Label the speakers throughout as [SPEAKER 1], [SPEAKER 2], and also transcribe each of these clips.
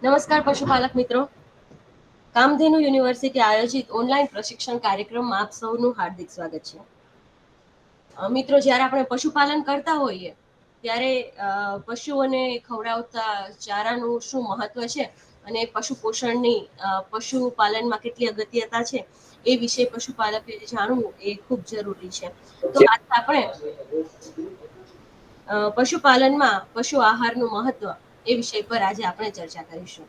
[SPEAKER 1] નમસ્કાર પશુપાલક મિત્રો, કામધેનુ યુનિવર્સિટી આયોજિત ઓનલાઈન પ્રશિક્ષણ કાર્યક્રમમાં આપ સૌનું હાર્દિક સ્વાગત છે. મિત્રો, જ્યારે આપણે પશુપાલન કરતા હોઈએ ત્યારે પશુઓને ખવડાવતા ચારાનું શું મહત્વ છે અને પશુ પોષણની પશુપાલનમાં કેટલી અગત્યતા છે એ વિશે પશુપાલકે જાણવું એ ખૂબ જરૂરી છે. તો આજે આપણે પશુપાલનમાં પશુ આહારનું મહત્વ એ વિષય પર આજે આપણે ચર્ચા કરીશું.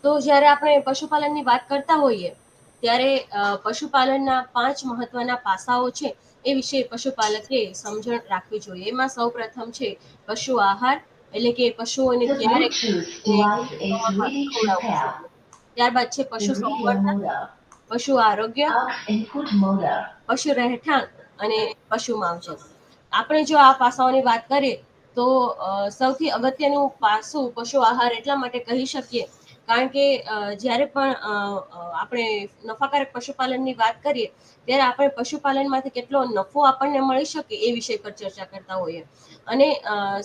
[SPEAKER 1] તો જ્યારે આપણે પશુપાલનની વાત કરતા હોઈએ ત્યારે પશુપાલનના 5 મહત્વના પાસાઓ છે એ વિશે પશુપાલકે સમજણ રાખવી જોઈએ. એમાં સૌ પ્રથમ છે પશુ આહાર, એટલે કે પશુઓને ક્યારે ખવડાવવું જોઈએ. ત્યારબાદ છે પશુ સંવર્ધન, પશુ આરોગ્ય, પશુ રહેઠાણ અને પશુ માવજત. આપણે જો આ પાસાઓની વાત કરીએ તો સૌથી અગત્યનું પાસું પશુ આહાર એટલા માટે કહી શકીએ કારણ કે જ્યારે પણ આપણે નફાકારક પશુપાલનની વાત કરીએ ત્યારે આપણે પશુપાલનમાંથી કેટલો નફો આપણને મળી શકે એ વિષય પર ચર્ચા કરતા હોઈએ. અને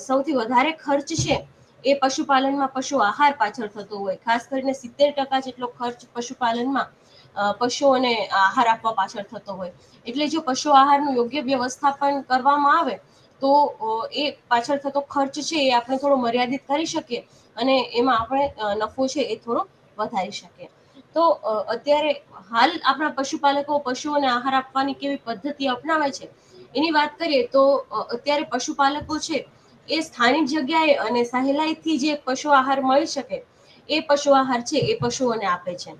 [SPEAKER 1] સૌથી વધારે ખર્ચ છે એ પશુપાલનમાં પશુ આહાર પાછળ થતો હોય. ખાસ કરીને 70% જેટલો ખર્ચ પશુપાલનમાં પશુઓને આહાર આપવા પાછળ થતો હોય. એટલે જો પશુ આહારનું યોગ્ય વ્યવસ્થાપન કરવામાં આવે તો એ પાછળ થતો ખર્ચ છે એ આપણે થોડો મર્યાદિત કરી શકીએ અને એમાં આપણે નફો છે એ થોડો વધારી શકીએ. તો અત્યારે હાલ આપણા પશુપાલકો પશુઓને આહાર આપવાની કેવી પદ્ધતિ અપનાવે છે એની વાત કરીએ તો અત્યારે પશુપાલકો છે એ સ્થાનિક જગ્યાએ અને સહેલાઈથી જે પશુ આહાર મળી શકે એ પશુ આહાર છે એ પશુઓને આપે છે.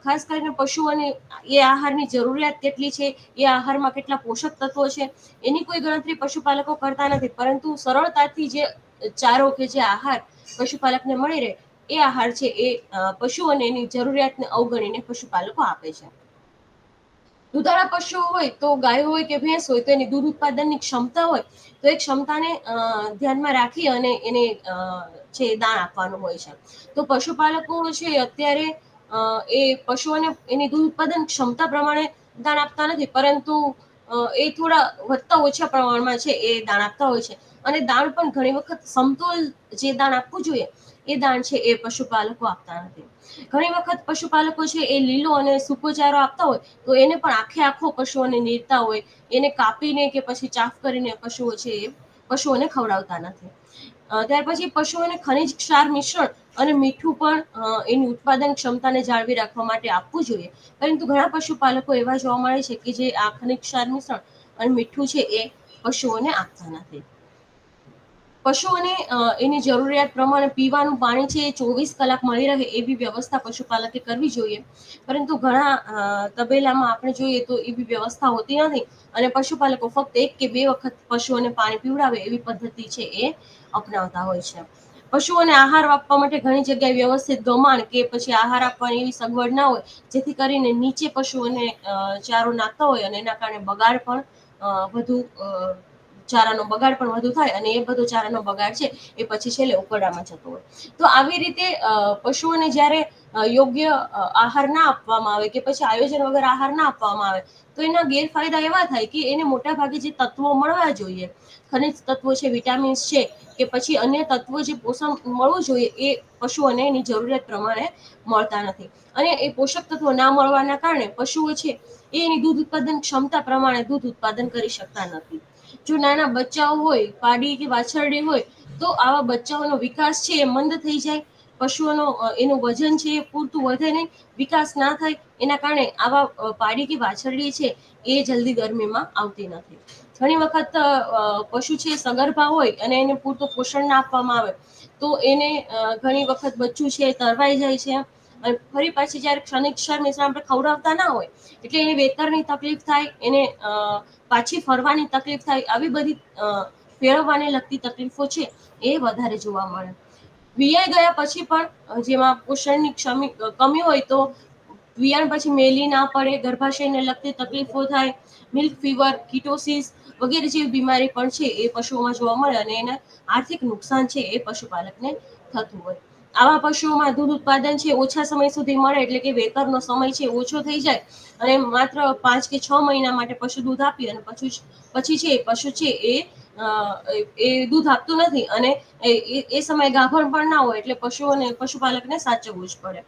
[SPEAKER 1] ખાસ કરીને પશુઓને એ આહારની જરૂરિયાત કેટલી છે, એ આહારમાં કેટલા પોષક તત્વો છે એની કોઈ ગણતરી પશુપાલકો કરતા નથી, પરંતુ સરળતાથી જે ચારો કે જે આહાર પશુપાલકને મળી રહે એ આહાર છે એ પશુઓને એની જરૂરિયાતને અવગણીને પશુપાલકો આપે છે. દુધાળા પશુઓ હોય તો ગાય હોય કે ભેંસ હોય તો એની દૂધ ઉત્પાદનની ક્ષમતા હોય તો એ ક્ષમતાને ધ્યાનમાં રાખી અને એને છે દાણ આપવાનું હોય છે. તો પશુપાલકો છે અત્યારે એ પશુઓને એની દૂધ ઉત્પાદન ક્ષમતા પ્રમાણે દાણ આપતા નથી, પરંતુ એ થોડા વધતા ઓછા પ્રમાણમાં છે એ દાણ આપતા હોય છે. અને દાણ પણ ઘણી વખત સમતોલ જે દાણ આપવું જોઈએ એ દાણ છે એ પશુપાલકો આપતા નથી. ઘણી વખત પશુપાલકો છે એ લીલો અને સૂકો ચારો આપતા હોય તો એને પણ આખો પશુઓને નીરતા હોય, એને કાપીને કે પછી ચાફ કરીને પશુઓ છે એ પશુઓને ખવડાવતા નથી. ત્યાર પછી પશુઓને ખનિજ ક્ષાર મિશ્રણ અને મીઠું પણ એની ઉત્પાદન ક્ષમતાને જાળવી રાખવા માટે આપવું જોઈએ. પરંતુ ઘણા પશુપાલકો એવા જોવા મળે છે કે જે આ ખનિજ ક્ષાર મિશ્રણ અને મીઠું છે એ પશુઓને આપતા નથી. પશુઓને એની જરૂરિયાત પ્રમાણે પીવાનું પાણી છે એ 24 કલાક મળી રહે એવી વ્યવસ્થા પશુપાલકે કરવી જોઈએ. પરંતુ ઘણા તબેલામાં આપણે જોઈએ તો એવી વ્યવસ્થા હોતી નથી અને પશુપાલકો ફક્ત 1 કે 2 વખત પશુઓને પાણી પીવડાવે એવી પદ્ધતિ છે એ અપનાવતા હોય છે. પશુઓને આહાર આપવા માટે ઘણી જગ્યાએ વ્યવસ્થિત ગમાણ કે પછી આહાર આપવાની એવી સગવડ ના હોય, જેથી કરીને નીચે પશુઓને ચારો નાખતા હોય અને એના કારણે બગાડ પણ વધુ ચારાનો બગાડ પણ વધુ થાય અને એ બધો ચારાનો બગાડ છે એ પછી છેલ્લે ઉકરડામાં જતો હોય. તો આવી રીતે પશુઓને જ્યારે યોગ્ય આહાર ના આપવામાં આવે કે પછી આયોજન વગર આહાર ના આપવામાં આવે તો એના ગેરફાયદા એવા થાય કે એને મોટા ભાગે જે તત્વો મળવા જોઈએ, ખનિજ તત્વો છે, વિટામિન્સ છે કે પછી અન્ય તત્વો જે પોષણ મળવું જોઈએ એ પશુઓને એની જરૂરિયાત પ્રમાણે મળતા નથી. અને એ પોષક તત્વો ના મળવાના કારણે પશુઓ છે એ એની દૂધ ઉત્પાદન ક્ષમતા પ્રમાણે દૂધ ઉત્પાદન કરી શકતા નથી. જો નાના બચ્ચાઓ હોય, પાડી કે વાછરડી હોય તો આવા બચ્ચાઓનો વિકાસ છે એ મંદ થઈ જાય. પશુઓનો એનું વજન છે એ પૂરતું વધે નહીં, વિકાસ ના થાય. એના કારણે આવા પાડી કે વાછરડી છે એ જલ્દી ગરમીમાં આવતી નથી. ઘણી વખત પશુ છે સગર્ભા હોય અને એને પૂરતું પોષણ ના આપવામાં આવે તો એને ઘણી વખત બચ્ચું છે તરવાઈ જાય છે અને ફરી પાછી જયારે ક્ષણિક આપણે ખવડાવતા ના હોય એટલે એને વેતરની તકલીફ થાય, એને પાછી ફરવાની તકલીફ થાય. આવી બધી ફેરવવાને લગતી તકલીફો છે એ વધારે જોવા મળે. વિયાઈ ગયા પછી પણ જેમાં પોષણની કમી હોય તો વિયાણ પછી મેલી ના પડે, ગર્ભાશયને લગતી તકલીફો થાય, મિલ્ક ફીવર, કીટોસિસ વગેરે જેવી બીમારી પણ છે એ પશુઓમાં જોવા મળે અને એને આર્થિક નુકસાન છે એ પશુપાલકને થતું હોય. આવા પશુઓમાં દૂધ ઉત્પાદન છે ઓછા સમય સુધી મળે, એટલે કે વેતરનો સમય છે ઓછો થઈ જાય અને માત્ર 5 કે 6 મહિના માટે પશુ દૂધ આપી અને પછી છે પશુ છે એ દૂધ આપતું નથી અને એ સમયે ગાભણ પણ ના હોય, એટલે પશુપાલકને સાચવવું જ પડે.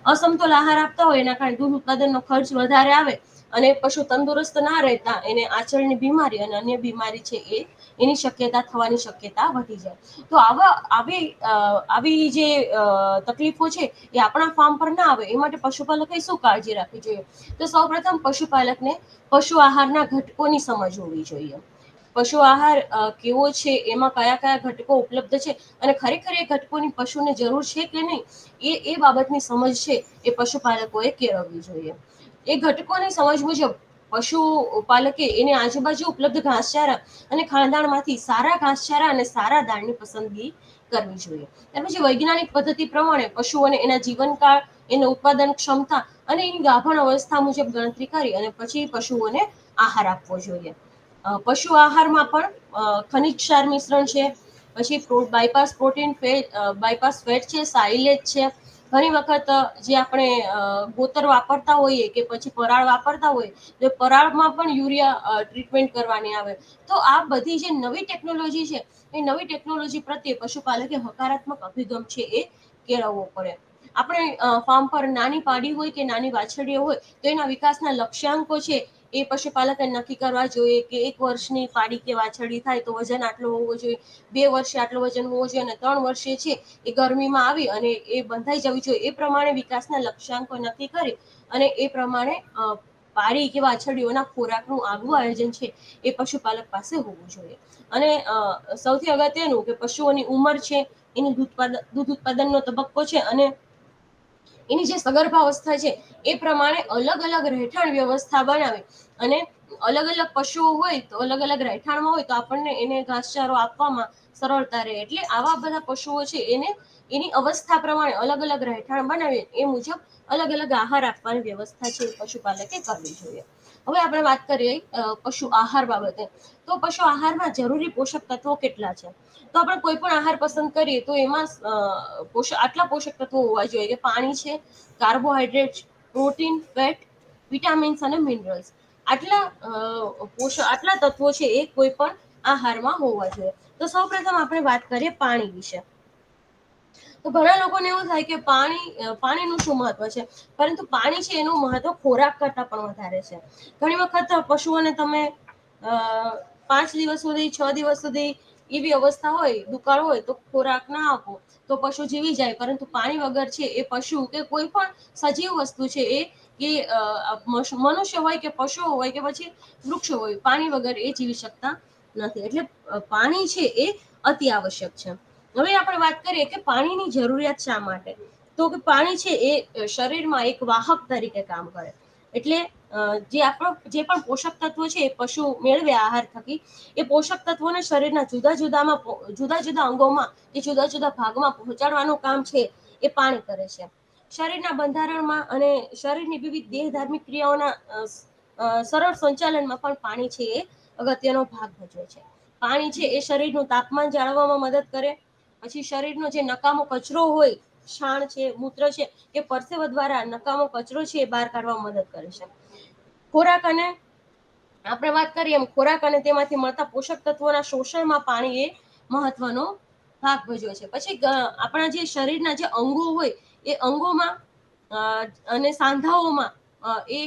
[SPEAKER 1] અસમતોલ આહાર આપતા હોય એના કારણે દૂધ ઉત્પાદનનો ખર્ચ વધારે આવે અને પશુ તંદુરસ્ત ના રહેતા એને આંચળની બીમારી અને અન્ય બીમારી છે એની શક્યતા થવાની શક્યતા વધી જાય. તો આવી જે તકલીફો છે એ આપણા ફાર્મ પર ના આવે એ માટે પશુપાલકે શું કાળજી રાખવી જોઈએ? તો સૌપ્રથમ પશુપાલકને પશુ આહારના ઘટકોની સમજ હોવી જોઈએ. પશુ આહાર કેવો છે, એમાં કયા કયા ઘટકો ઉપલબ્ધ છે અને ખરેખર એ ઘટકોની પશુને જરૂર છે કે નહીં, એ બાબતની સમજ છે એ પશુપાલકોએ કેળવવી જોઈએ. એ ઘટકોની સમજ મુજબ પશુપાલકે એને આજુબાજુ ઉપલબ્ધ ઘાસચારા અને ખાણદાણમાંથી સારા ઘાસચારા અને સારા દાણની પસંદગી કરવી જોઈએ. ત્યાર પછી વૈજ્ઞાનિક પદ્ધતિ પ્રમાણે પશુઓને એના જીવનકાળ, એની ઉત્પાદન ક્ષમતા અને એની ગાભણ અવસ્થા મુજબ ગણતરી કરી અને પછી પશુઓને આહાર આપવો જોઈએ. પશુ આહારમાં પણ ખનિજ ક્ષાર મિશ્રણ છે, પછી બાયપાસ ફેટ છે, સાઇલેજ છે. ઘણી વખત જે આપણે ગોતર વાપરતા હોઈએ કે પછી પરાળ વાપરતા હોઈએ તો પરાળમાં પણ યુરિયા ટ્રીટમેન્ટ કરવાની આવે. તો આ બધી જે નવી ટેકનોલોજી છે એ નવી ટેકનોલોજી પ્રત્યે પશુપાલકે હકારાત્મક અભિગમ છે એ કેળવવો પડે. આપણે ફાર્મ પર નાની પાડી હોય કે નાની વાછરડીઓ હોય તો એના વિકાસના લક્ષ્યાંકો છે એ પશુપાલકે નક્કી કરવા જોઈએ કે 1 વર્ષની પાડી કે વાછરડી થાય તો વજન આટલું હોવો જોઈએ, 2 વર્ષે આટલું વજન હોવું જોઈએ અને 3 વર્ષે છે એ ગરમીમાં આવી અને એ બંધાઈ જવી જોઈએ. એ પ્રમાણે વિકાસના લક્ષ્યાંકો નક્કી કરી અને એ પ્રમાણે પાડી કે વાછરડીઓના ખોરાકનું આગવું આયોજન છે એ પશુપાલક પાસે હોવું જોઈએ. અને સૌથી અગત્યનું કે પશુઓની ઉંમર છે, એની દૂધ ઉત્પાદનનો તબક્કો છે અને એની જે સગર્ભાવસ્થા છે એ પ્રમાણે અલગ અલગ રહેઠાણ વ્યવસ્થા બનાવે અને અલગ અલગ પશુઓ હોય તો અલગ અલગ રહેઠાણમાં હોય તો આપણને એને ઘાસચારો આપવામાં સરળતા રહે. એટલે આવા બધા પશુઓ છે એને એની અવસ્થા પ્રમાણે અલગ અલગ રહેઠાણ બનાવી એ મુજબ અલગ અલગ આહાર આપવાની વ્યવસ્થા છે પશુપાલકે કરવી જોઈએ. હવે આપણે વાત કરીએ પશુ આહાર બાબતે. તો પશુ આહારમાં જરૂરી પોષક તત્વો કેટલા છે? તો આપણે કોઈ પણ આહાર પસંદ કરીએ તો એમાં આટલા પોષક તત્વો હોવા જોઈએ કે પાણી છે, કાર્બોહાઈડ્રેટ, પ્રોટીન, ફેટ, વિટામિન્સ અને મિનરલ્સ. આટલા તત્વો છે એ કોઈ પણ આહારમાં હોવા જોઈએ. તો સૌપ્રથમ આપણે વાત કરીએ પાણી વિશે. તો ઘણા લોકોને એવું થાય કે પાણીનું શું મહત્વ છે, પરંતુ પાણી છે એનું મહત્વ ખોરાક કરતા પણ વધારે છે. ઘણી વખત પશુઓને તમે 5 દિવસ સુધી 6 દિવસ સુધી એવી અવસ્થા હોય, દુકાળ હોય તો ખોરાક ના આપો તો પશુ જીવી જાય, પરંતુ પાણી વગર છે એ પશુ કે કોઈ પણ સજીવ વસ્તુ છે એ મનુષ્ય હોય કે પશુ હોય કે પછી વૃક્ષો હોય, પાણી વગર એ જીવી શકતા નથી. એટલે પાણી છે એ અતિ આવશ્યક છે. હવે આપણે વાત કરીએ કે પાણીની જરૂરિયાત શા માટે? તો કે પાણી છે એ શરીરમાં એક વાહક તરીકે કામ કરે. એટલે જે પણ પોષક તત્વો છે એ પશુ મેળવે આહાર થકી, એ પોષક તત્વોને શરીરના જુદા જુદા અંગોમાં કે જુદા જુદા ભાગમાં પહોંચાડવાનું કામ છે એ પાણી કરે છે. શરીરના બંધારણમાં અને શરીરની વિવિધ દેહધાર્મિક ક્રિયાઓના સરળ સંચાલનમાં પણ પાણી છે એ અગત્યનો ભાગ ભજવે છે. પાણી છે એ શરીરનું તાપમાન જાળવવામાં મદદ કરે. પછી શરીરનો જે નકામો કચરો હોય, છાણ છે, મૂત્ર છે, કે પરસેવા દ્વારા નકામો કચરો છે એ બહાર કાઢવા મદદ કરે છે. ખોરાક અને આપણે વાત કરીએ એમ ખોરાક અને તેમાંથી મળતા પોષક તત્વોના શોષણમાં પાણી એ મહત્વનો ભાગ ભજવે છે. પછી આપણા જે શરીરના જે અંગો હોય એ અંગોમાં અને સાંધાઓમાં એ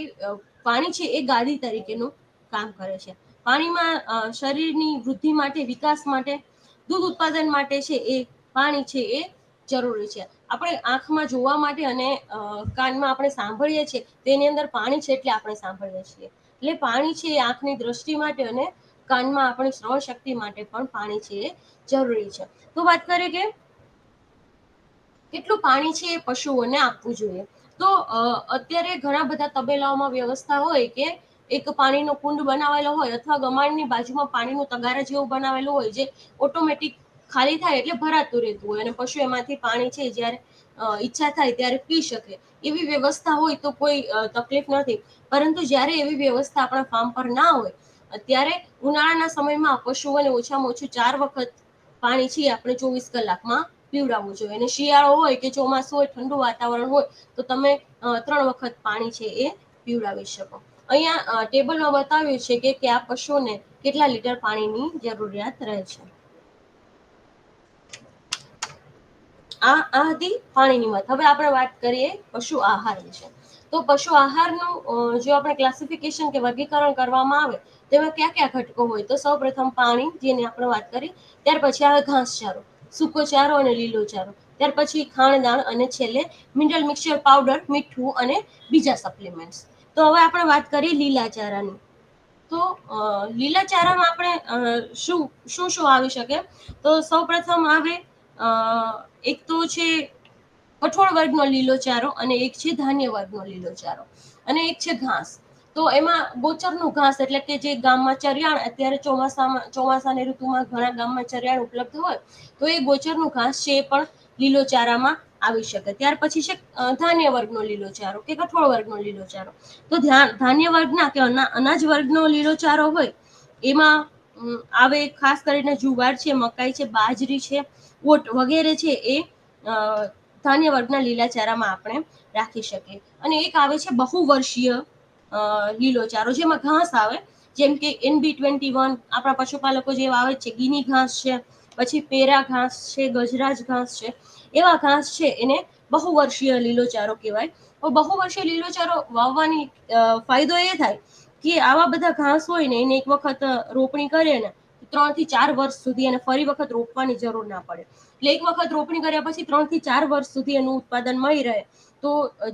[SPEAKER 1] પાણી છે એ ગાદી તરીકેનું કામ કરે છે. પાણીમાં શરીરની વૃદ્ધિ માટે, વિકાસ માટે, દૂધ ઉત્પાદન માટે છે એ પાણી છે એ જરૂરી છે. આપણે આંખમાં જોવા માટે અને કાનમાં આપણે સાંભળીએ છીએ તેની અંદર પાણી છે એટલે આપણે સાંભળીએ છીએ. એટલે પાણી છે એ આંખની દ્રષ્ટિ માટે અને કાનમાં આપણી શ્રવણ શક્તિ માટે પણ પાણી છે એ જરૂરી છે. તો વાત કરીએ કે કેટલું પાણી છે એ પશુઓને આપવું જોઈએ. તો અત્યારે ઘણા બધા તબેલાઓમાં વ્યવસ્થા હોય કે એક પાણીનો કુંડ બનાવેલો હોય અથવા ગમાણની બાજુમાં પાણીનું તગારા જેવું બનાવેલું હોય જે ઓટોમેટિક ખાલી થાય એટલે ભરાતું રહેતું હોય અને પશુ એમાંથી પાણી છે જ્યારે ઈચ્છા થાય ત્યારે પી શકે, એવી વ્યવસ્થા હોય તો કોઈ તકલીફ નથી. પરંતુ જ્યારે એવી વ્યવસ્થા આપણા ફાર્મ પર ના હોય ત્યારે ઉનાળાના સમયમાં પશુઓને ઓછામાં ઓછું 4 વખત પાણી છે આપણે 24 કલાકમાં પીવડાવવું જોઈએ. અને શિયાળો હોય કે ચોમાસું હોય, ઠંડુ વાતાવરણ હોય તો તમે 3 વખત પાણી છે એ પીવડાવી શકો. અહીંયા ટેબલમાં બતાવ્યું છે કે આ પશુને કેટલા લીટર પાણીની જરૂરિયાત રહે છે. આ હતી પાણીની વાત. હવે આપણે વાત કરીએ પશુ આહાર વિશે. તો પશુ આહારનું જો આપણે ક્લાસિફિકેશન કે વર્ગીકરણ કરવામાં આવે તેમાં કયા કયા ઘટકો હોય, તો સૌપ્રથમ પાણી, જેની આપણે વાત કરી, ત્યાર પછી આવે ઘાસચારો, સૂકો ચારો અને લીલો ચારો, ત્યાર પછી ખાણદાણ અને છેલ્લે મિનરલ મિક્સચર પાવડર, મીઠું અને બીજા સપ્લિમેન્ટ્સ. તો હવે આપણે વાત કરીએ લીલા ચારાની. તો લીલા ચારામાં આપણે શું શું આવી શકે, તો સૌપ્રથમ આવે એક તો છે કઠોળ વર્ગનો લીલો ચારો, અને એક છે ધાન્ય વર્ગનો લીલો ચારો, અને એક છે ઘાસ. તો એમાં ગોચરનું ઘાસ એટલે કે જે ગામમાં ચરિયાણ, અત્યારે ચોમાસાની ઋતુમાં ઘણા ગામમાં ચરિયાણ ઉપલબ્ધ હોય તો એ ગોચરનું ઘાસ છે એ પણ લીલો ચારામાં આવી શકે. ત્યાર પછી છે ધાન્ય વર્ગનો લીલો ચારો કે કઠોળ વર્ગનો લીલો ચારો. તો ધાન્ય વર્ગના કે અનાજ વર્ગનો લીલો ચારો હોય એમાં આવે ખાસ કરીને જુવાર છે, મકાઈ છે, બાજરી છે, ઓટ વગેરે છે એ ધાન્ય વર્ગના લીલા ચારામાં આપણે રાખી શકીએ. અને એક આવે છે બહુવર્ષીય લીલો ચારો, જેમાં ઘાસ આવે, જેમ કે NB21 આપણા પશુપાલકો જે વાવે છે, ગીની ઘાસ છે, પછી પેરા ઘાસ છે, ગજરાજ ઘાસ છે, એવા ઘાસ છે એને બહુવર્ષીય લીલો ચારો કહેવાય. બહુવર્ષીય લીલો ચારો વાવવાની ફાયદો એ થાય કે આવા બધા ઘાસ હોય ને એને એક વખત રોપણી કરીએ ને 3 થી 4 વર્ષ સુધી એને ફરી વખત રોપવાની જરૂર ના પડે. એટલે એક વખત રોપણી કર્યા પછી 3 થી 4 વર્ષ સુધી એનું ઉત્પાદન મળી રહે. તો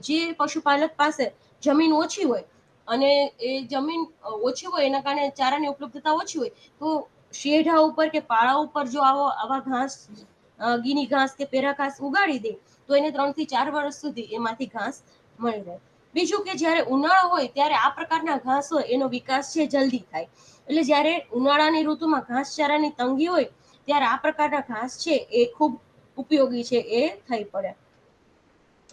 [SPEAKER 1] જે પશુપાલક પાસે જમીન ઓછી હોય અને એ જમીન ઓછી હોય એના કારણે ચારાની ઉપલબ્ધતા ઓછી હોય, તો શેઢા ઉપર કે પાળા ઉપર જો આવા ઘાસ, ગીની ઘાસ કે પેરા ઘાસ ઉગાડી દે તો એને 3 થી 4 વર્ષ સુધી એમાંથી ઘાસ મળી રહે. બીજું કે જ્યારે ઉનાળો હોય ત્યારે આ પ્રકારના ઘાસ હોય એનો વિકાસ છે જલ્દી થાય. એટલે જ્યારે ઉનાળાની ઋતુમાં ઘાસચારાની તંગી હોય ત્યારે આ પ્રકારના ઘાસ છે એ ખૂબ ઉપયોગી છે એ થઈ પડે.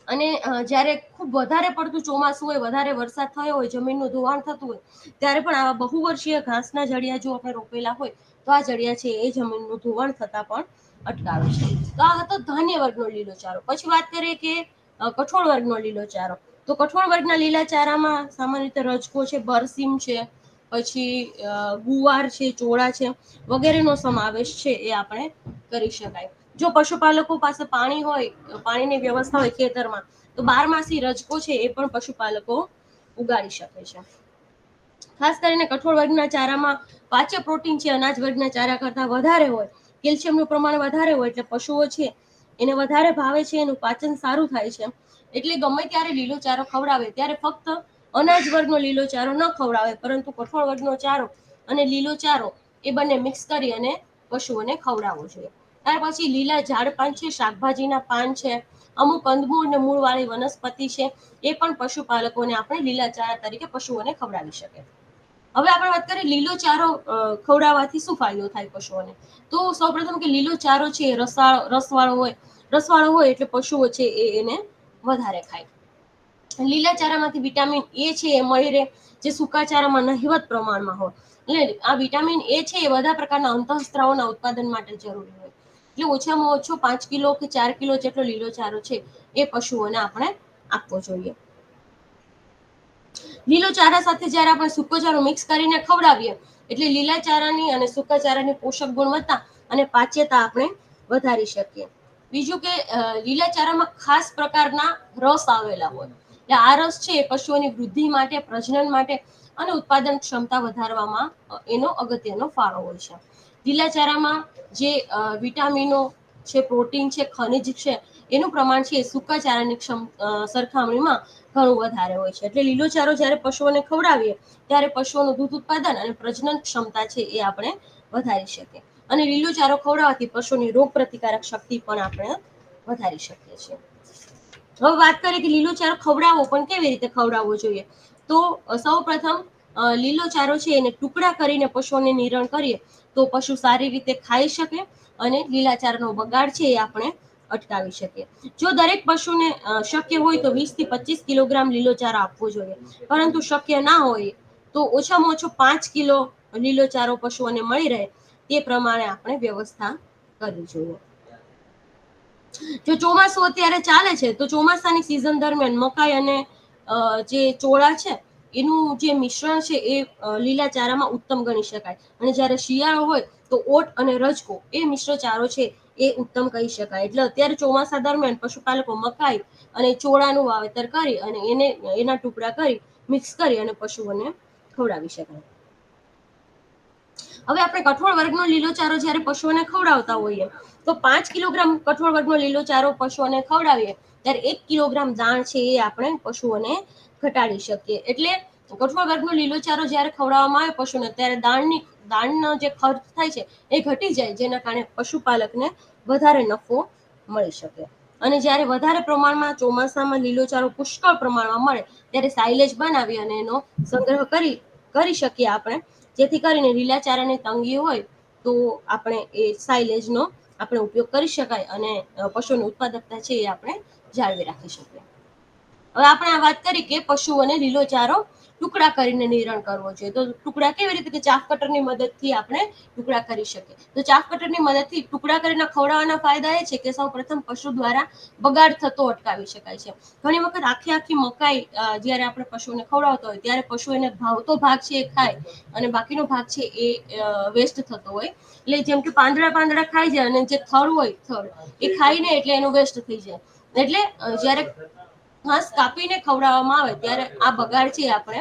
[SPEAKER 1] અને જ્યારે ખૂબ વધારે પડતું ચોમાસું હોય, વધારે વરસાદ થયો હોય, જમીનનું ધોવાણ થતું હોય ત્યારે પણ આવા બહુવર્ષીય ઘાસના જડિયા જો આપણે રોપેલા હોય તો આ જડિયા છે એ જમીનનું ધોવાણ થતા પણ અટકાવે છે. તો આ હતો ધાન્ય વર્ગનો લીલો ચારો. પછી વાત કરીએ કે કઠોળ વર્ગનો લીલો ચારો. તો કઠોળ વર્ગના લીલા ચારામાં સામાન્ય રીતે રજકો છે, બરસીમ છે, પછી ગુવાર છે, ચોળા છે વગેરેનો સમાવેશ છે એ આપણે કરી શકાય. જો પશુપાલકો પાસે પાણી હોય, પાણીની વ્યવસ્થા હોય ખેતરમાં, તો બારમાસી રજકો છે એ પણ પશુપાલકો ઉગાડી શકે છે. ખાસ કરીને કઠોળ વર્ગના ચારામાં પાચ્ય પ્રોટીન છે અનાજ વર્ગના ચારા કરતા વધારે હોય, કેલ્શિયમનું પ્રમાણ વધારે હોય, એટલે પશુઓ છે એને વધારે ભાવે છે, એનું પાચન સારું થાય છે. એટલે ગમે ત્યારે લીલો ચારો ખવડાવે ત્યારે ફક્ત અનાજ વર્ગનો લીલો ચારો ન ખવડાવે, પરંતુ કઠોળ વર્ગનો ચારો અને લીલો ચારો એ બંને મિક્સ કરી અને પશુઓને ખવડાવવો જોઈએ. ત્યાર પછી લીલા ઝાડ પાન છે, શાકભાજીના પાન છે, અમુક કંદમૂળ અને મૂળવાળી વનસ્પતિ છે, એ પણ પશુપાલકોને આપણે લીલા ચારા તરીકે પશુઓને ખવડાવી શકે. હવે આપણે વાત કરીએ લીલો ચારો ખવડાવવાથી શું ફાયદો થાય પશુઓને. તો સૌપ્રથમ કે લીલો ચારો છે રસવાળો હોય એટલે પશુઓ છે એને વધારે ખાય. લીલા ચારામાંથી વિટામિન એ છે એ મળી રહે, જે સૂકા ચારામાં નહિવત પ્રમાણમાં હોય. એટલે આ વિટામિન એ છે એ બધા પ્રકારના અંતઃસ્ત્રાવોના ઉત્પાદન માટે જરૂરી હોય. એટલે ઓછામાં ઓછો 5 કિલો કે 4 કિલો જેટલો લીલો ચારો છે એ પશુઓને આપણે આપવો જોઈએ. લીલો ચારા સાથે જ્યારે આપણે સૂકો ચારો મિક્સ કરીને ખવડાવીએ એટલે લીલા ચારાની અને સૂકા ચારાની પોષક ગુણવત્તા અને પાચ્યતા આપણે વધારી શકીએ. બીજું કે લીલા ચારામાં ખાસ પ્રકારના રસ આવેલા હોય, એટલે આ રસ છે પશુઓની વૃદ્ધિ માટે, પ્રજનન માટે અને ઉત્પાદન ક્ષમતા વધારવામાં એનો અગત્યનો ફાળો હોય છે. લીલા ચારામાં જે વિટામિનો છે, પ્રોટીન છે, ખનિજ છે, એનું પ્રમાણ છે એ સૂકા ચારાની સરખામણીમાં ઘણું વધારે હોય છે. એટલે લીલો ચારો જ્યારે પશુઓને ખવડાવીએ ત્યારે પશુઓનું દૂધ ઉત્પાદન અને પ્રજનન ક્ષમતા છે એ આપણે વધારી શકીએ. અને લીલો ચારો ખવડાવવાથી પશુની રોગ પ્રતિકારક શક્તિ પણ આપણે વધારી શકીએ છીએ. હવે વાત કરીએ કે લીલો ચારો ખવડાવવો પણ કેવી રીતે ખવડાવવો જોઈએ. તો સૌ પ્રથમ લીલો ચારો છે એને ટુકડા કરીને પશુઓને નિરણ કરીએ તો પશુ સારી રીતે ખાઈ શકે અને લીલાચારાનો બગાડ છે એ આપણે અટકાવી શકીએ. જો દરેક પશુને શક્ય હોય તો 20 થી 25 કિલોગ્રામ લીલો ચારો આપવો જોઈએ, પરંતુ શક્ય ના હોય તો ઓછામાં ઓછો 5 કિલો લીલો ચારો પશુઓને મળી રહે તે પ્રમાણે આપણે વ્યવસ્થા કરવી જોઈએ. જો ચોમાસું અત્યારે ચાલે છે તો ચોમાસાની સિઝન દરમિયાન મકાઈ અને જે ચોળા છે એનું જે મિશ્રણ છે એ લીલા ચારામાં ઉત્તમ ગણી શકાય. અને જ્યારે શિયાળો હોય તો ઓટ અને રજકો એ મિશ્ર ચારો છે એ ઉત્તમ કહી શકાય. એટલે અત્યારે ચોમાસા દરમિયાન પશુપાલકો મકાઈ અને ચોળાનું વાવેતર કરી અને એના ટુકડા કરી મિક્સ કરી અને પશુઓને ખવડાવી શકાય. હવે આપણે કઠોળ વર્ગનો લીલો ચારો જ્યારે પશુઓને ખવડાવતા હોઈએ તો 5 કિલોગ્રામ કઠોળ વર્ગનો લીલો ચારો પશુઓને ખવડાવીએ ત્યારે 1 કિલોગ્રામ દાણ છે એ આપણે પશુઓને ઘટાડી શકીએ. એટલે કઠોળ વર્ગનો લીલો ચારો જ્યારે ખવડાવવામાં આવે પશુને ત્યારે દાણનો જે ખર્ચ થાય છે એ ઘટી જાય, જેના કારણે પશુપાલકને વધારે નફો મળી શકે. અને જ્યારે વધારે પ્રમાણમાં ચોમાસામાં લીલો ચારો પુષ્કળ પ્રમાણમાં મળે ત્યારે સાયલેજ બનાવી અને એનો સંગ્રહ કરી શકીએ આપણે, જેથી કરીને લીલા ચારાની તંગી હોય તો આપણે એ સાયલેજનો આપણે ઉપયોગ કરી શકાય અને પશુની ઉત્પાદકતા છે એ આપણે જાળવી રાખી શકીએ. હવે આપણે આ વાત કરી કે પશુઓને લીલો ચારો ટુકડા કરીને નિરણ કરવો જોઈએ. તો ટુકડા કેવી રીતે? કે ચાફ કટરની મદદથી આપણે ટુકડા કરી શકીએ. તો ચાફ કટરની મદદથી ટુકડા કરીને ખવડાવવાના ફાયદા એ છે કે સૌ પ્રથમ પશુ દ્વારા બગાડ થતો અટકાવી શકાય છે. ઘણી વખત આખી મકાઈ જ્યારે આપણે પશુને ખવડાવતા હોય ત્યારે પશુ એને ભાવતો ભાગ છે એ ખાય અને બાકીનો ભાગ છે એ વેસ્ટ થતો હોય. એટલે જેમ કે પાંદડા ખાઈ જાય અને જે થડ હોય થડ એ ખાઈને એટલે એનું વેસ્ટ થઈ જાય. એટલે જ્યારે ઘાસ કાપીને ખવડાવવામાં આવે ત્યારે આ બગાડ છે આપણે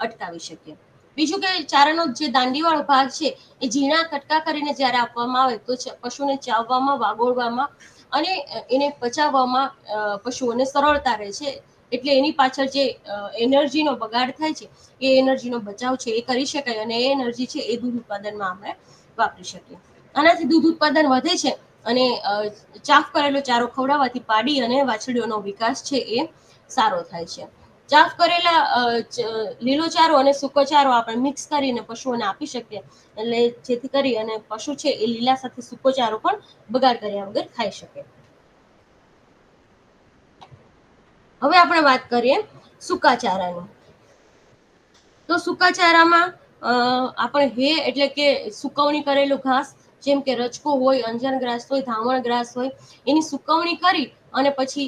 [SPEAKER 1] અટકાવી શકીએ. બીજું કે ચારાનો જે દાંડીવાળો ભાગ છે એ ઝીણા કટકા કરીને જ્યારે આપવામાં આવે તો પશુને ચાવવામાં, વાગોળવામાં અને એને પચાવવામાં પશુઓને સરળતા રહે છે. એટલે એની પાછળ જે એનર્જીનો બગાડ થાય છે એ એનર્જીનો બચાવ છે એ કરી શકાય અને એ એનર્જી છે એ દૂધ ઉત્પાદનમાં આપણે વાપરી શકીએ. આનાથી દૂધ ઉત્પાદન વધે છે અને ચાફ કરેલો ચારો ખવડાવવાથી પાડી અને વાછરડીઓનો વિકાસ છે એ સારો થાય છે. ચાફ કરેલા લીલો ચારો અને સૂકો ચારો આપણે મિક્સ કરીને પશુઓને આપી શકીએ, એટલે જેથી કરી અને પશુ છે એ લીલા સાથે સૂકો ચારો પણ બગાડ કર્યા વગર ખાઈ શકે. હવે આપણે વાત કરીએ સૂકા ચારાની. તો સૂકા ચારામાં આપણે હે એટલે કે સુકવણી કરેલું ઘાસ, જેમ કે રજકો હોય, અંજન ગ્રાસ હોય, ધાવણ ગ્રાસ હોય, એની સુકવણી કરી અને પછી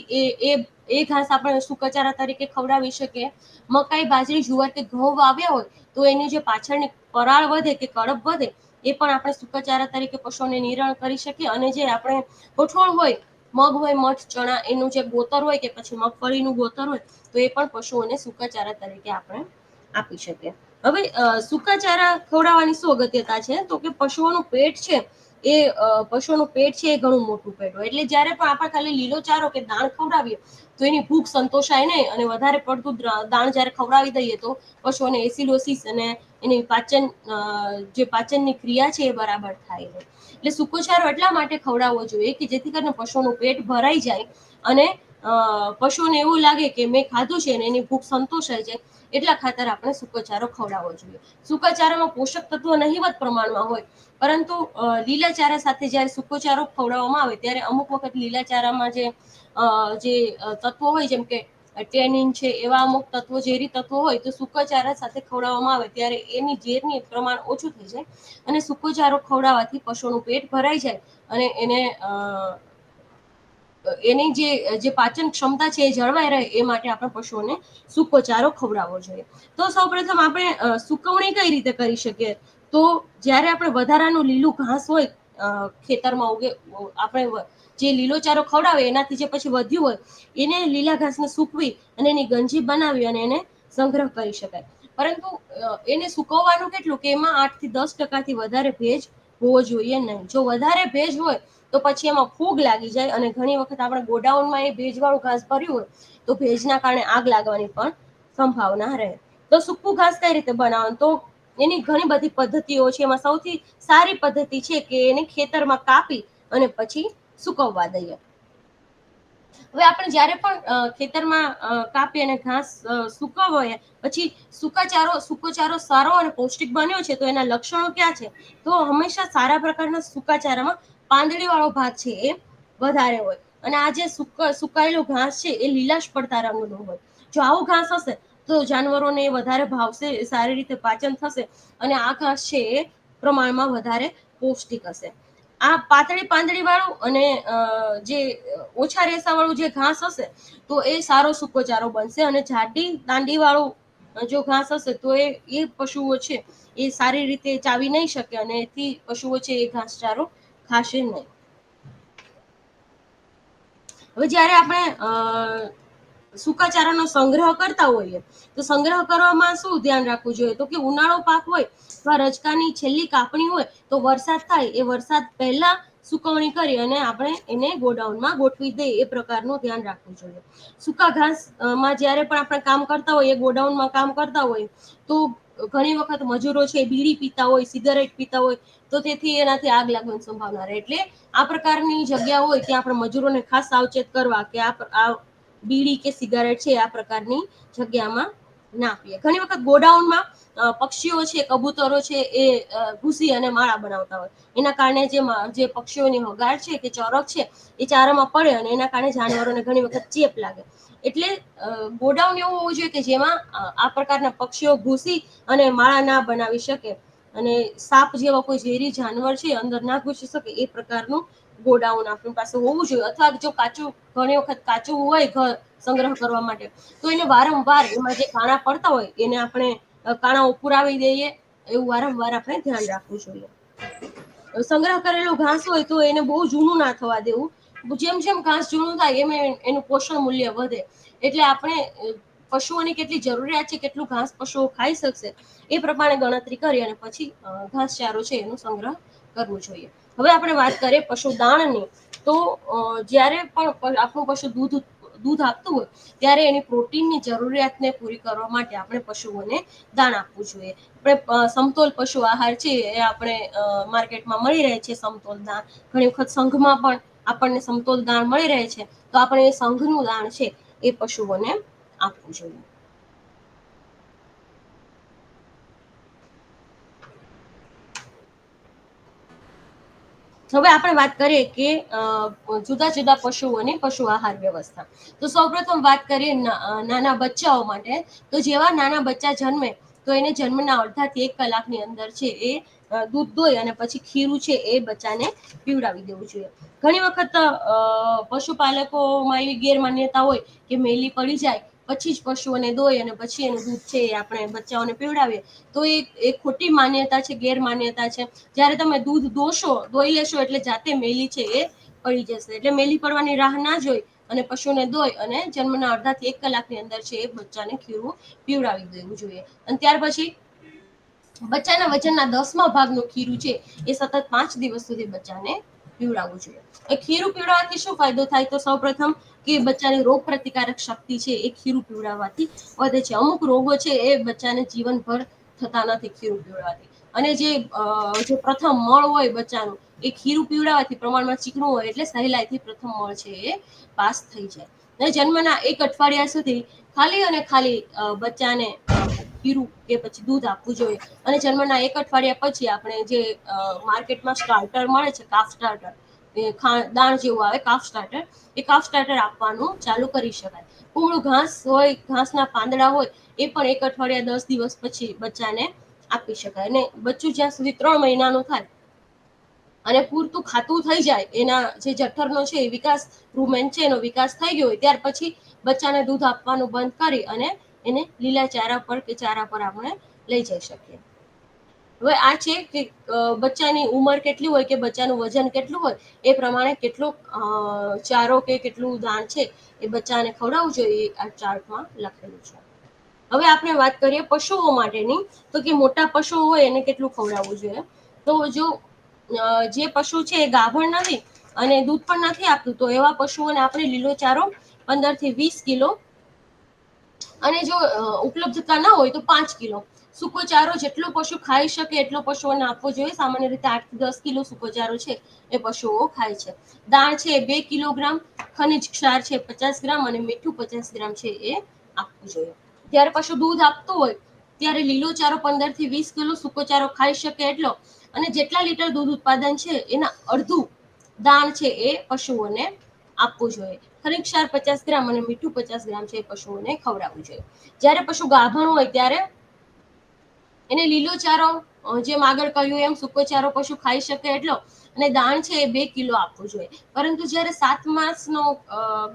[SPEAKER 1] એ ઘાસ આપણે સૂકા ચારા તરીકે ખવડાવી શકીએ. મકાઈ, બાજરી, જુવાર કે ઘઉં વાવ્યા હોય તો એની જે પાછળની પરાળ વધે કે કડપ વધે એ પણ આપણે સૂકા ચારા તરીકે પશુઓને નિરણ કરી શકીએ. અને જે આપણે કઠોળ હોય, મગ હોય, મઠ, ચણા એનું જે ગોતર હોય કે પછી મગફળીનું ગોતર હોય તો એ પણ પશુઓને સૂકા ચારા તરીકે આપણે આપી શકીએ. હવે સૂકા ચારા ખવડાવવાની શું અગત્યતા છે? તો કે પશુઓનું પેટ છે એ ઘણું મોટું પેટ હોય. એટલે જ્યારે પણ આપણે ખાલી લીલો ચારો કે દાણ ખવડાવીએ તો એની ભૂખ સંતોષાય નહીં અને વધારે પડતું દાણ જ્યારે ખવડાવી દઈએ તો પશુઓને એસિડોસિસ અને એની પાચનની ક્રિયા છે એ બરાબર થાય નહીં. એટલે સૂકો ચારો એટલા માટે ખવડાવવો જોઈએ કે જેથી કરીને પશુનું પેટ ભરાઈ જાય અને પશુને એવું લાગે કે મેં ખાધું છે ને એની ભૂખ સંતોષાય છે. એટલા ખાતર આપણે સૂકો ચારો ખવડાવવો જોઈએ. સૂકા ચારામાં પોષક તત્વો નહિવત પ્રમાણમાં હોય, પરંતુ લીલા ચારા સાથે જ્યારે સૂકો ચારો ખવડાવવામાં આવે ત્યારે અમુક વખત લીલા ચારામાં જે તત્વો હોય, જેમ કે ટેનિન છે, એવા અમુક તત્વો, ઝેરી તત્વો હોય તો સૂકા ચારા સાથે ખવડાવવામાં આવે ત્યારે એની ઝેરની પ્રમાણ ઓછું થઈ જાય અને સૂકો ચારો ખવડાવવાથી પશુનું પેટ ભરાઈ જાય અને એની જે પાચન ક્ષમતા છે એ જળવાઈ રહે એ માટે આપણે પશુઓને સૂકો ચારો ખવડાવવો જોઈએ. તો સૌપ્રથમ આપણે સુકવણી કઈ રીતે કરી શકીએ? તો જ્યારે આપણે વધારાનું લીલું ઘાસ હોય ખેતરમાં આપણે જે લીલો ચારો ખવડાવે એનાથી જે પછી વધ્યું હોય એને લીલા ઘાસને સૂકવી અને એની ગંજી બનાવી અને એને સંગ્રહ કરી શકાય. પરંતુ એને સુકવવાનું કેટલું કે એમાં 8 થી 10% વધારે ભેજ હોવો જોઈએ નહીં. જો વધારે ભેજ હોય તો પછી એમાં ફૂગ લાગી જાય અને ઘણી વખત આપણે ગોડાઉનમાં એ ભેજવાળું ઘાસ ભર્યું હોય તો ભેજના કારણે આગ લાગવાની પણ સંભાવના રહે. તો સૂકું ઘાસ કઈ રીતે બનાવવાનું? તો એની ઘણી બધી પદ્ધતિઓ છે. એમાં સૌથી સારી પદ્ધતિ છે કે એને ખેતરમાં કાપી અને પછી સુકવવા દઈએ. હવે આપણે જ્યારે પણ ખેતરમાં કાપી અને ઘાસ સુકવીએ, પછી સૂકો ચારો સારો અને પૌષ્ટિક બન્યો છે તો એના લક્ષણો ક્યાં છે? તો હંમેશા સારા પ્રકારના સૂકા ચારામાં પાંદડી વાળો ભાગ છે એ વધારે હોય, અને આ જે સુકાયેલું ઘાસ છે એ લીલાશ પડતા રંગનું હોય. જો આવું ઘાસ હશે તો જાનવરોને વધારે ભાવશે, સારી રીતે પાચન થશે, અને આ ઘાસ છે એ પ્રમાણમાં વધારે પૌષ્ટિક હશે. આ પાતળી પાંદડી વાળું અને જે ઓછા રેસા વાળું જે ઘાસ હશે તો એ સારો સૂકો ચારો બનશે, અને જાડી દાંડી વાળું જો ઘાસ હશે તો એ પશુઓ છે એ સારી રીતે ચાવી નહીં શકે, અને એથી પશુઓ છે એ ઘાસચારો ખાશે નહીં. હવે જ્યારે આપણે સૂકાચારાનો સંગ્રહ કરતા હોઈએ તો સંગ્રહ કરવામાં શું ધ્યાન રાખવું જોઈએ? તો કે ઉનાળો પાક હોય અથવા રજકાની છેલ્લી કાપણી હોય તો વરસાદ થાય એ વરસાદ પહેલા સુકવણી કરી અને આપણે એને ગોડાઉનમાં ગોઠવી દઈએ, એ પ્રકારનું ધ્યાન રાખવું જોઈએ. સૂકા ઘાસ માં જ્યારે પણ આપણે કામ કરતા હોઈએ, ગોડાઉનમાં કામ કરતા હોય, તો ઘણી વખત મજૂરો છે બીડી પીતા હોય, સિગારેટ પીતા હોય, તો તેથી એનાથી આગ લાગવાની સંભાવના રહે. એટલે આ પ્રકારની જગ્યા હોય ત્યાં આપણે મજૂરોને ખાસ સાવચેત કરવા કે આ બીડી કે સિગારેટ છે આ પ્રકારની જગ્યામાં ના પીએ. ઘણી વખત ગોડાઉનમાં પક્ષીઓ છે, કબૂતરો છે, એ ઘૂસી અને માળા બનાવતા હોય, એના કારણે જે પક્ષીઓની હગાર છે કે ચોરક છે એ ચારામાં પડે, અને એના કારણે જાનવરોને ઘણી વખત ચેપ લાગે. એટલે ગોડાઉન એવું હોવું જોઈએ કે જેમાં આ પ્રકારના પક્ષીઓ ઘૂસી અને માળા ના બનાવી શકે, અને સાપ જેવા કોઈ ઝેરી જાનવર છે અંદર ના ઘૂસી શકે, એ પ્રકારનું ગોડાઉન આપણી પાસે હોવું જોઈએ. અથવા જો ઘણી વખત કાચું હોય ઘર સંગ્રહ કરવા માટે, તો એને વારંવાર એમાં જે કાણા પડતા હોય એને આપણે કાણા પુરાવી દઈએ, એવું વારંવાર આપણે ધ્યાન રાખવું જોઈએ. સંગ્રહ કરેલું ઘાસ હોય તો એને બહુ જૂનું ના થવા દેવું. જેમ જેમ ઘાસ જૂનું થાય એમ એનું પોષણ મૂલ્ય વધે. એટલે આપણે પશુઓની કેટલી જરૂરિયાત છે, કેટલું ઘાસ પશુઓ ખાઈ શકશે, એ પ્રમાણે ગણતરી કરી અને પછી ઘાસચારો છે એનો સંગ્રહ કરવો જોઈએ. હવે આપણે વાત કરીએ પશુદાણની. તો જ્યારે પણ આપણું પશુ દૂધ આપતું હોય ત્યારે એની પ્રોટીનની જરૂરિયાતને પૂરી કરવા માટે આપણે પશુઓને દાણ આપવું જોઈએ. આપણે સમતોલ પશુ આહાર છે એ આપણે માર્કેટમાં મળી રહે છે, સમતોલ દાણ. ઘણી વખત સંઘમાં પણ આપણને સમતોલ દાણ મળી રહે છે, તો આપણે એ સંઘનું દાણ છે એ પશુઓને આપવું જોઈએ. હવે આપણે વાત કરીએ કે જુદા જુદા પશુઓની પશુ આહાર વ્યવસ્થા. તો સૌપ્રથમ વાત કરીએ નાના બચ્ચાઓ માટે. તો જેવા નાના બચ્ચા જન્મે તો એને જન્મના અડધાથી 1 કલાકની અંદર છે એ દૂધ દોઈ અને પછી ખીરું છે એ બચ્ચાને પીવડાવી દેવું જોઈએ. ઘણી વખત પશુપાલકોમાં એવી ગેરમાન્યતા હોય કે મેલી પડી જાય પછી જ પશુઓને દોઈ અને પછી એનું દૂધ છે આપણે બચ્ચાઓને પીવડાવીએ, તો એ ખોટી માન્યતા છે, ગેરમાન્યતા છે. જ્યારે તમે દૂધ દોઈ લેશો એટલે જાતે મેલી છે એ પડી જશે. એટલે મેલી પડવાની રાહ ના જોઈ અને પશુને દોઈ અને જન્મના અડધાથી 1 કલાકની અંદર છે એ બચ્ચાને ખીરું પીવડાવી દેવું જોઈએ. અને ત્યાર પછી બચ્ચાના વજનના 10મા ભાગનું ખીરું છે એ સતત 5 દિવસ સુધી બચ્ચાને પીવડાવવું જોઈએ. ખીરું પીવડાવવાથી શું ફાયદો થાય? તો સૌપ્રથમ કે બચ્ચાની રોગ પ્રતિકારક શક્તિ છે એ ખીરું પીવડાવવાથી વધે છે. અમુક રોગો છે એ બચ્ચાને જીવનભર થતા નથી ખીરું પીવડાવવાથી. અને જે પ્રથમ મળ હોય બચ્ચાનું, એ ખીરું પીવડાવવાથી પ્રમાણમાં ચીકણું હોય એટલે સહેલાઈથી પ્રથમ મળ છે એ પાસ થઈ જાય. અને જન્મના 1 અઠવાડિયા સુધી ખાલી અને ખાલી બચ્ચાને ખીરું કે પછી દૂધ આપવું જોઈએ. અને જન્મના 1 અઠવાડિયા પછી આપણે જે માર્કેટમાં સ્ટાર્ટર મળે છે, કાફ સ્ટાર્ટર, દાણ જેવું આવે કાફ સ્ટાર્ટર, એ કાફ સ્ટાર્ટર આપવાનું ચાલુ કરી શકાય. પૂરું ઘાસ હોય, ઘાસના પાંદડા હોય, એ પણ 1 અઠવાડિયા 10 દિવસ પછી બચ્ચાને આપી શકાય. અને બચ્ચું જ્યાં સુધી 3 મહિનાનું થાય અને પૂરતું ખાતું થઈ જાય, એના જે જઠરનો છે એ વિકાસ, રૂમેન છે એનો વિકાસ થઈ ગયો હોય, ત્યાર પછી બચ્ચાને દૂધ આપવાનું બંધ કરી અને એને લીલા ચારા પર કે ચારા પર આપણે લઈ જઈ શકીએ. હવે આ છે કે બચ્ચાની ઉંમર કેટલી હોય કે બચ્ચાનું વજન કેટલું હોય એ પ્રમાણે કેટલો ચારો કે કેટલું દાણ છે એ બચ્ચાને ખવડાવવું જોઈએ, આ ચાર્ટમાં લખેલું છે. હવે આપણે વાત કરીએ પશુઓ માટેની. તો કે મોટા પશુઓ હોય એને કેટલું ખવડાવવું જોઈએ? તો જો જે પશુ છે એ ગાભણ નથી અને દૂધ પણ નથી આપતું, તો એવા પશુઓને આપણે લીલો ચારો 15 થી 20 કિલો, અને જો ઉપલબ્ધતા ના હોય તો 5 કિલો સૂકો ચારો જેટલો પશુ ખાઈ શકે એટલો પશુઓને આપવો જોઈએ. સામાન્ય રીતે 8 થી 10 કિલો સૂકો ચારો છે એ પશુઓ ખાય છે. દાણ છે 2 કિલોગ્રામ, ખનિજ ક્ષાર છે 50 ગ્રામ અને મીઠું 50 ગ્રામ છે એ આપવું જોઈએ. જ્યારે પશુ દૂધ આપતું હોય ત્યારે લીલો ચારો 15 થી 20 કિલો, સૂકો ચારો ખાઈ શકે એટલો અને જેટલા લીટર દૂધ ઉત્પાદન છે એના અડધું દાણ છે એ પશુઓને આપવું જોઈએ. ખનિજ ક્ષાર 50 ગ્રામ અને મીઠું 50 ગ્રામ છે એ પશુઓને ખવડાવવું જોઈએ. જ્યારે પશુ ગાભણ હોય ત્યારે એને લીલો ચારો, જેમ આગળ કહ્યું એમ સૂકો ચારો પશુ ખાઈ શકે એટલો અને દાણ છે એ 2 કિલો આપવું જોઈએ. પરંતુ જ્યારે 7 માસનો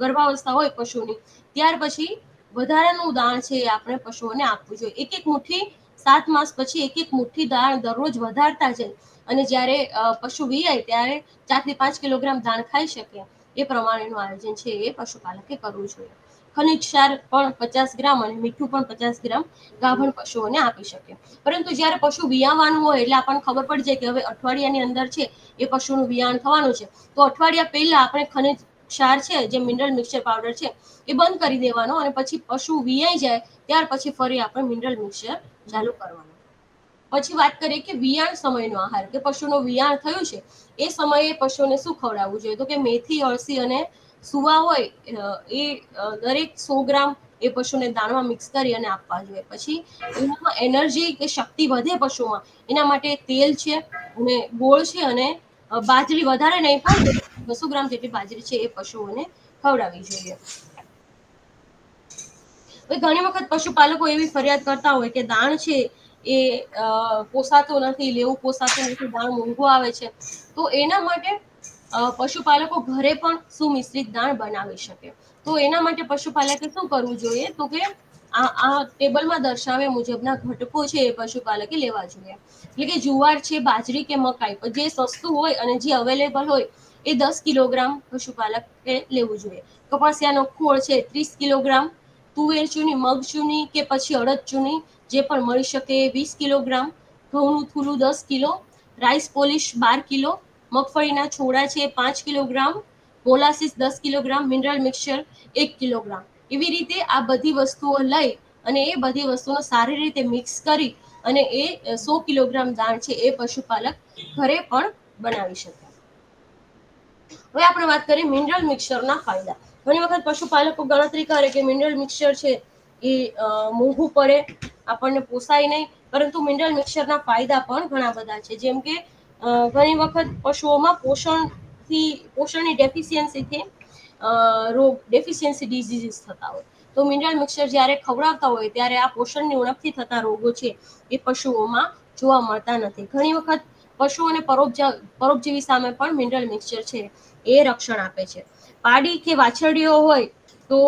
[SPEAKER 1] ગર્ભાવસ્થા હોય પશુની ત્યાર પછી વધારાનું દાણ છે એ આપણે પશુઓને આપવું જોઈએ. એક એક મુઠ્ઠી 7 માસ પછી એક એક મુઠ્ઠી દાણ દરરોજ વધારતા જાય અને જ્યારે પશુ વીયાય ત્યારે 4 થી 5 કિલોગ્રામ દાણ ખાઈ શકે એ પ્રમાણેનું આયોજન છે એ પશુપાલકે કરવું જોઈએ. ખનિજ ક્ષાર પણ 50 ગ્રામ અને મીઠું પણ 50 ગ્રામ ગાભણ પશુઓને આપી શકે. પરંતુ જ્યારે પશુ વિયાવાનું હોય એટલે આપણને ખબર પડી જાય કે હવે અઠવાડિયાની અંદર છે એ પશુનું વિયાણ થવાનું છે, તો અઠવાડિયા પહેલા આપણે ખનિજ ક્ષાર છે જે મિનરલ મિક્સચર પાવડર છે એ બંધ કરી દેવાનો અને પછી પશુ વિયાઈ જાય ત્યાર પછી ફરી આપણે મિનરલ મિક્સચર ચાલુ કરવાનું. પછી વાત કરીએ કે વિયાણ સમયનો આહાર, કે પશુનું વિયાણ થયું છે એ સમયે પશુને શું ખવડાવવું જોઈએ, તો કે મેથી, અળસી અને સુવા હોય એ દરેક 100 ગ્રામ એ પશુને દાણમાં મિક્સ કરી અને આપવા જોઈએ. પછી એનામાં એનર્જી કે શક્તિ વધે પશુમાં એના માટે તેલ છે અને ગોળ છે અને બાજરી, વધારે નહીં પણ 200 ગ્રામ જેટલી બાજરી છે એ પશુઓને ખવડાવવી જોઈએ. ઘણી વખત પશુપાલકો એવી ફરિયાદ કરતા હોય કે દાણ છે એ પોસાતું નથી, લેવું પોસાતું નથી, દાણ મોંઘું આવે છે. તો એના માટે પશુપાલકો ઘરે પણ સુમિશ્રિત દાણ બનાવી શકે. તો એના માટે પશુપાલકે શું કરવું જોઈએ, તો કે આ ટેબલમાં દર્શાવ્યા મુજબના ઘટકો છે એ પશુપાલકે લેવા જોઈએ. એટલે કે જુવાર છે, બાજરી કે મકાઈ, જે સસ્તું હોય અને જે અવેલેબલ હોય એ 10 કિલોગ્રામ પશુપાલકે લેવું જોઈએ. કપાસિયાનો ખોળ છે 30 કિલોગ્રામ, તુવેર ચૂની, મગ ચૂની કે પછી અડદ ચૂની જે પણ મળી શકે એ 20 કિલોગ્રામ, ઘઉંનું થૂલું 10 કિલો, રાઈસ પોલિશ 12 કિલો, મગફળીના છોડા છે 5 kilogram, molasses 10 kilogram, mineral mixture 1 kilogram. એવી રીતે આ બધી વસ્તુઓ લઈ અને એ બધી વસ્તુઓ સારી રીતે મિક્સ કરી અને એ 100 કિલોગ્રામ દાણ છે એ પશુપાલક ઘરે પણ બનાવી શકે. હવે આપણે વાત કરીએ મિનરલ મિક્સચરના ફાયદા. ઘણી વખત પશુપાલકો ગણતરી કરે કે મિનરલ મિક્સચર છે એ મોંઘું પડે, આપણને પોસાય નહીં, પરંતુ મિનરલ મિક્સચરના ફાયદા પણ ઘણા બધા છે. જેમ કે ઘણી વખત પશુઓમાં પોષણની ડેફિશિયન્સીથી ડેફિશિયન્સી ડિઝીઝીસ થતા હોય, તો મિનરલ મિક્સચર જ્યારે ખવડાવતા હોય ત્યારે આ પોષણની ઉણપથી થતા રોગો છે એ પશુઓમાં જોવા મળતા નથી. ઘણી વખત પશુઓને પરોપજીવી સામે પણ મિનરલ મિક્સચર છે એ રક્ષણ આપે છે. પાડી કે વાછરડીઓ હોય તો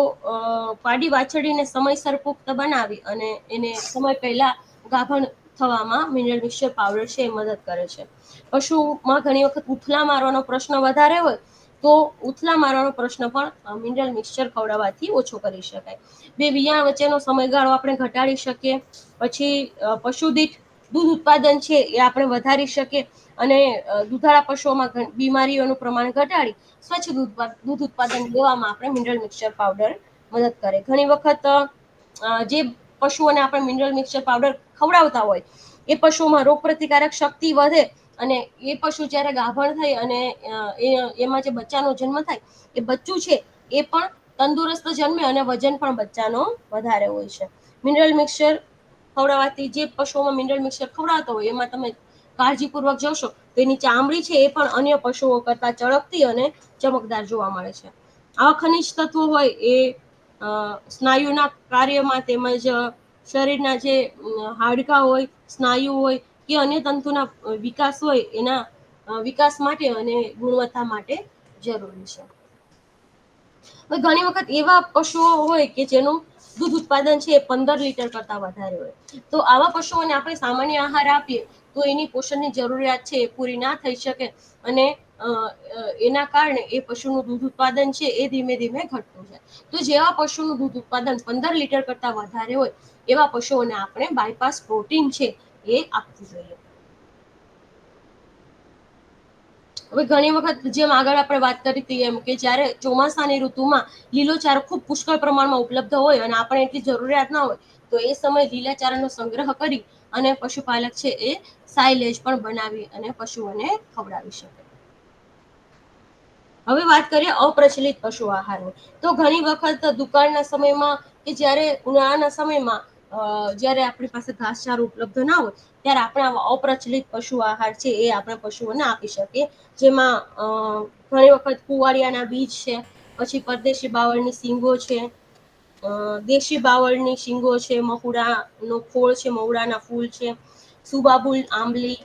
[SPEAKER 1] પાડી વાછરડીને સમયસર પુખ્ત બનાવી અને એને સમય પહેલા ગાભણ થવામાં મિનરલ મિક્સચર પાવડર છે એ મદદ કરે છે. પશુમાં ઘણી વખત ઉથલા મારવાનો પ્રશ્ન વધારે હોય તો ઉથલા મારવાનો પ્રશ્ન પણ મિનરલ મિક્સચર ખવડાવવાથી ઓછો કરી શકાય. બે વિયાણ વચ્ચેનો સમયગાળો આપણે ઘટાડી શકીએ. પછી પશુ દીઠ દૂધ ઉત્પાદન છે એ આપણે વધારી શકીએ અને દુધાળા પશુઓમાં બીમારીઓનું પ્રમાણ ઘટાડી સ્વચ્છ દૂધ ઉત્પાદન લેવામાં આપણે મિનરલ મિક્સચર પાવડર મદદ કરે. ઘણી વખત જે પશુઓને આપણે મિનરલ મિક્સચર પાવડર ખવડાવતા હોય એ પશુમાં રોગ પ્રતિકારક શક્તિ વધે અને એ પશુ જ્યારે ગાભણ થઈ અને એમાં જે બચ્ચાનો જન્મ થાય એ બચ્ચું છે એ પણ તંદુરસ્ત જન્મે અને વજન પણ બચ્ચાનો વધારે હોય છે. મિનરલ મિક્સચર ખવડાવવાથી, જે પશુઓમાં મિનરલ મિક્સચર ખવડાવતા હોય એમાં તમે કાળજીપૂર્વક જોશો તો એની ચામડી છે એ પણ અન્ય પશુઓ કરતા ચળકતી અને ચમકદાર જોવા મળે છે. આવા ખનિજ તત્વો હોય એ સ્નાયુના કાર્યમાં તેમજ શરીરના જે હાડકાં હોય, સ્નાયુ હોય કે અન્ય તંતુના વિકાસ હોય એના વિકાસ માટે અને ગુણવત્તા માટે જરૂરી છે. ઘણી વખત એવા પશુઓ હોય કે જેનું દૂધ ઉત્પાદન છે એ 15 લીટર કરતા વધારે હોય, તો આવા પશુઓને આપણે સામાન્ય આહાર આપીએ તો એની પોષણની જરૂરિયાત છે એ પૂરી ના થઈ શકે અને એના કારણે એ પશુનું દૂધ ઉત્પાદન છે એ ધીમે ધીમે ઘટતું જાય. તો જેવા પશુનું દૂધ ઉત્પાદન 15 લીટર કરતા વધારે હોય એવા પશુઓને આપણે બાયપાસ પ્રોટીન છે એ આપવું જોઈએ. હવે ઘણી વખત જેમ આગળ આપણે વાત કરી હતી એમ કે જ્યારે ચોમાસાની ઋતુમાં લીલોચારો ખૂબ પુષ્કળ પ્રમાણમાં ઉપલબ્ધ હોય અને આપણે એટલી જરૂરિયાત ના હોય તો એ સમયે લીલાચારાનો સંગ્રહ કરી અને પશુપાલક છે એ સાયલેજ પણ બનાવી અને પશુઓને ખવડાવી શકે. હવે વાત કરીએ અપ્રચલિત પશુ આહારની. તો ઘણી વખત દુકાળના સમયમાં કે જ્યારે ઉનાળાના સમયમાં જ્યારે આપણી પાસે ઘાસચારો ઉપલબ્ધ ના હોય ત્યારે આપણે આવા અપ્રચલિત પશુ આહાર છે એ આપણે પશુઓને આપી શકીએ. જેમાં ઘણી વખત કુંવારિયાના બીજ છે, પછી પરદેશી બાવળની સિંગો છે, દેશી બાવળની શીંગો છે, મહુડાનો ખોળ છે, મહુડાના ફૂલ છે, સુબાબુલ આંબલી,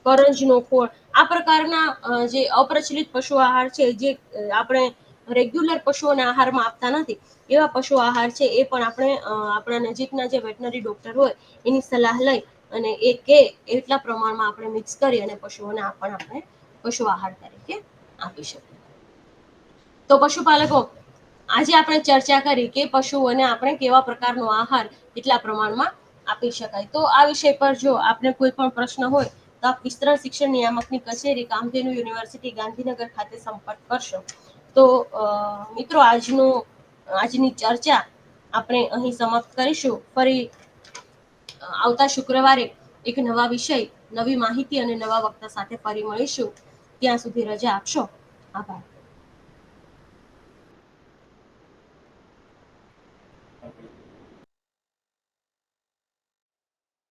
[SPEAKER 1] કરંજનો ખોળ, આ પ્રકારના જે અપ્રચલિત પશુ આહાર છે જે આપણે રેગ્યુલર પશુઓને આહારમાં આપતા નથી એવા પશુ આહાર છે એ પણ આપણે આપણા નજીકના જે વેટનરી ડોક્ટર હોય એની સલાહ લઈ અને એ કે એટલા પ્રમાણમાં આપણે મિક્સ કરી અને પશુઓને આપણે પશુ આહાર તરીકે આપી શકીએ. તો પશુપાલકો, આજે આપણે ચર્ચા કરી કે પશુઓને આપણે કેવા પ્રકારનો આહાર કેટલા પ્રમાણમાં આપી શકાય. તો આ વિષય પર જો આપને કોઈ પણ પ્રશ્ન હોય તો આપ વિસ્તરણ શિક્ષણ નિયામકની કચેરી, કામધેનુ યુનિવર્સિટી, ગાંધીનગર ખાતે સંપર્ક કરશો. તો મિત્રો, આજની ચર્ચા આપણે અહીં સમાપ્ત કરીશું. ફરી આવતા શુક્રવારે એક નવા વિષય, નવી માહિતી અને નવા વક્તા સાથે ફરી મળીશું. ત્યાં સુધી રજા આપશો. આભાર.